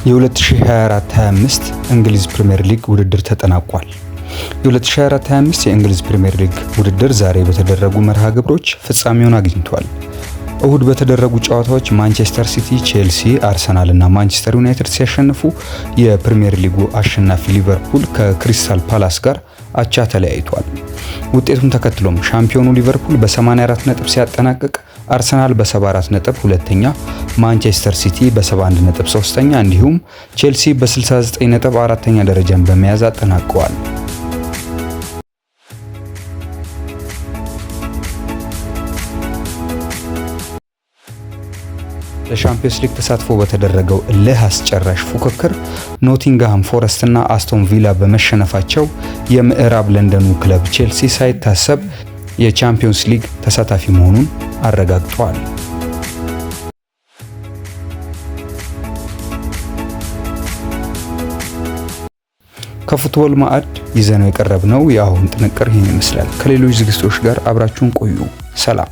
የ2024-25 እንግሊዝ ፕሪሚየር ሊግ ውድድር ተጠናቋል። የ2024-25 የእንግሊዝ ፕሪሚየር ሊግ ውድድር ዛሬ በተደረጉ መርሃ ግብሮች ፍጻሜውን አግኝቷል። እሁድ በተደረጉ ጨዋታዎች ማንቸስተር ሲቲ፣ ቼልሲ፣ አርሰናል እና ማንቸስተር ዩናይትድ ሲያሸንፉ የፕሪሚየር ሊጉ አሸናፊ ሊቨርፑል ከክሪስታል ፓላስ ጋር አቻ ተለያይቷል። ውጤቱን ተከትሎም ሻምፒዮኑ ሊቨርፑል በ84 ነጥብ ሲያጠናቅቅ አርሰናል በ74 ነጥብ ሁለተኛ፣ ማንቸስተር ሲቲ በ71 ነጥብ ሶስተኛ እንዲሁም ቼልሲ በ69 ነጥብ አራተኛ ደረጃን በመያዝ አጠናቀዋል። ለሻምፒዮንስ ሊግ ተሳትፎ በተደረገው እልህ አስጨራሽ ፉክክር ኖቲንግሃም ፎረስት እና አስቶን ቪላ በመሸነፋቸው የምዕራብ ለንደኑ ክለብ ቼልሲ ሳይታሰብ የቻምፒዮንስ ሊግ ተሳታፊ መሆኑን አረጋግጧል። ከፉትቦል ማዕድ ይዘነው የቀረብነው የአሁን ጥንቅር ይህን ይመስላል። ከሌሎች ዝግጅቶች ጋር አብራችሁን ቆዩ። ሰላም።